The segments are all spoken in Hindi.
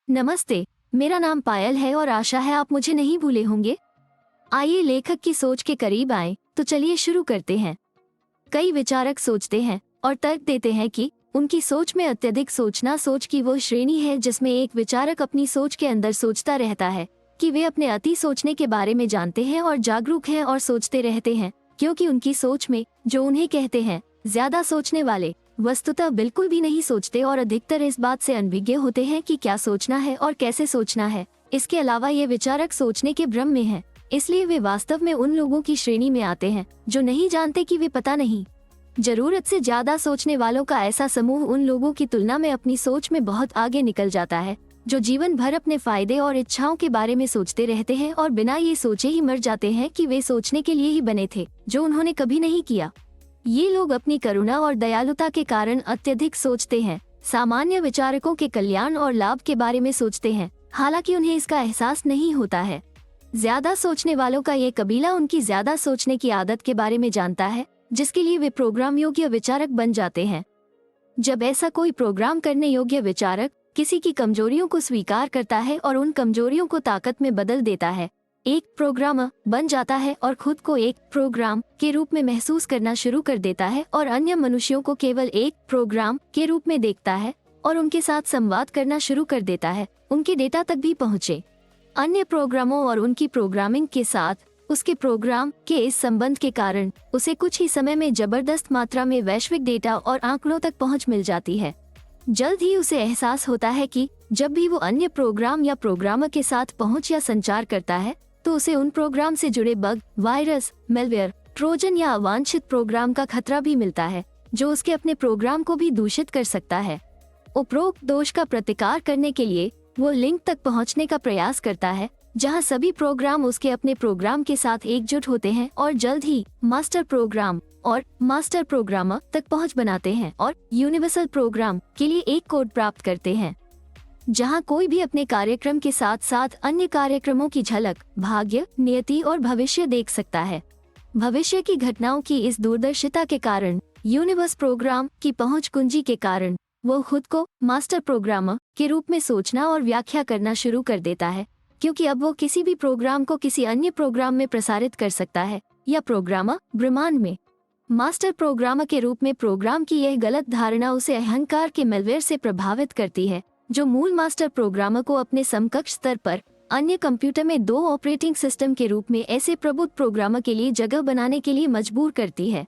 नमस्ते, मेरा नाम पायल है और आशा है आप मुझे नहीं भूले होंगे। आइए लेखक की सोच के करीब आए तो चलिए शुरू करते हैं। कई विचारक सोचते हैं और तर्क देते हैं कि उनकी सोच में अत्यधिक सोचना सोच की वो श्रेणी है जिसमें एक विचारक अपनी सोच के अंदर सोचता रहता है कि वे अपने अति सोचने के बारे में जानते हैं और जागरूक हैं और सोचते रहते हैं, क्योंकि उनकी सोच में जो उन्हें कहते हैं ज्यादा सोचने वाले वस्तुतः बिल्कुल भी नहीं सोचते और अधिकतर इस बात से अनभिज्ञ होते हैं कि क्या सोचना है और कैसे सोचना है। इसके अलावा ये विचारक सोचने के भ्रम में हैं, इसलिए वे वास्तव में उन लोगों की श्रेणी में आते हैं जो नहीं जानते कि वे पता नहीं। जरूरत से ज्यादा सोचने वालों का ऐसा समूह उन लोगों की तुलना में अपनी सोच में बहुत आगे निकल जाता है, जो जीवन भर अपने फायदे और इच्छाओं के बारे में सोचते रहते हैं और बिना ये सोचे ही मर जाते हैं कि वे सोचने के लिए ही बने थे, जो उन्होंने कभी नहीं किया। ये लोग अपनी करुणा और दयालुता के कारण अत्यधिक सोचते हैं, सामान्य विचारकों के कल्याण और लाभ के बारे में सोचते हैं, हालांकि उन्हें इसका एहसास नहीं होता है। ज्यादा सोचने वालों का ये कबीला उनकी ज्यादा सोचने की आदत के बारे में जानता है, जिसके लिए वे प्रोग्राम योग्य विचारक बन जाते हैं। जब ऐसा कोई प्रोग्राम करने योग्य विचारक किसी की कमजोरियों को स्वीकार करता है और उन कमजोरियों को ताकत में बदल देता है, एक प्रोग्रामर बन जाता है और खुद को एक प्रोग्राम के रूप में महसूस करना शुरू कर देता है और अन्य मनुष्यों को केवल एक प्रोग्राम के रूप में देखता है और उनके साथ संवाद करना शुरू कर देता है, उनके डेटा तक भी पहुँचे। अन्य प्रोग्रामों और उनकी प्रोग्रामिंग के साथ उसके प्रोग्राम के इस संबंध के कारण उसे कुछ ही समय में जबरदस्त मात्रा में वैश्विक डेटा और आंकड़ों तक पहुँच मिल जाती है। जल्द ही उसे एहसास होता है कि जब भी वो अन्य प्रोग्राम या प्रोग्रामर के साथ पहुँच या संचार करता है तो उसे उन प्रोग्राम से जुड़े बग, वायरस, मेलवेयर, ट्रोजन या अवांछित प्रोग्राम का खतरा भी मिलता है, जो उसके अपने प्रोग्राम को भी दूषित कर सकता है। उपरोक्त दोष का प्रतिकार करने के लिए वो लिंक तक पहुंचने का प्रयास करता है जहां सभी प्रोग्राम उसके अपने प्रोग्राम के साथ एकजुट होते हैं और जल्द ही मास्टर प्रोग्राम और मास्टर प्रोग्रामर तक पहुंच बनाते हैं और यूनिवर्सल प्रोग्राम के लिए एक कोड प्राप्त करते हैं, जहां कोई भी अपने कार्यक्रम के साथ साथ अन्य कार्यक्रमों की झलक, भाग्य, नियति और भविष्य देख सकता है। भविष्य की घटनाओं की इस दूरदर्शिता के कारण यूनिवर्स प्रोग्राम की पहुंच कुंजी के कारण वो खुद को मास्टर प्रोग्रामर के रूप में सोचना और व्याख्या करना शुरू कर देता है, क्योंकि अब वो किसी भी प्रोग्राम को किसी अन्य प्रोग्राम में प्रसारित कर सकता है या प्रोग्रामर ब्रह्मांड में। मास्टर प्रोग्रामर के रूप में प्रोग्राम की यह गलत धारणा उसे अहंकार के मेलवेयर से प्रभावित करती है, जो मूल मास्टर प्रोग्रामर को अपने समकक्ष स्तर पर अन्य कंप्यूटर में दो ऑपरेटिंग सिस्टम के रूप में ऐसे प्रबुद्ध प्रोग्रामर के लिए जगह बनाने के लिए मजबूर करती है।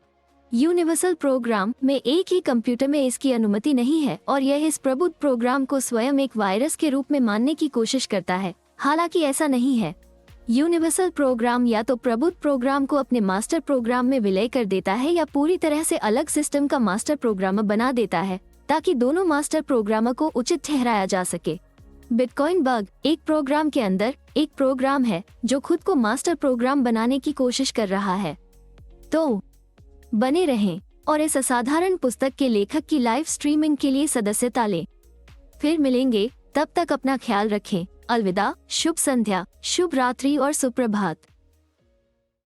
यूनिवर्सल प्रोग्राम में एक ही कंप्यूटर में इसकी अनुमति नहीं है और यह इस प्रबुद्ध प्रोग्राम को स्वयं एक वायरस के रूप में मानने की कोशिश करता है, हालांकि ऐसा नहीं है। यूनिवर्सल प्रोग्राम या तो प्रबुद्ध प्रोग्राम को अपने मास्टर प्रोग्राम में विलय कर देता है या पूरी तरह से अलग सिस्टम का मास्टर प्रोग्रामर बना देता है, ताकि दोनों मास्टर प्रोग्रामर को उचित ठहराया जा सके। बिटकॉइन बग एक प्रोग्राम के अंदर एक प्रोग्राम है जो खुद को मास्टर प्रोग्राम बनाने की कोशिश कर रहा है। तो बने रहें और इस असाधारण पुस्तक के लेखक की लाइव स्ट्रीमिंग के लिए सदस्यता लें। फिर मिलेंगे, तब तक अपना ख्याल रखें। अलविदा, शुभ संध्या, शुभ रात्रि और सुप्रभात।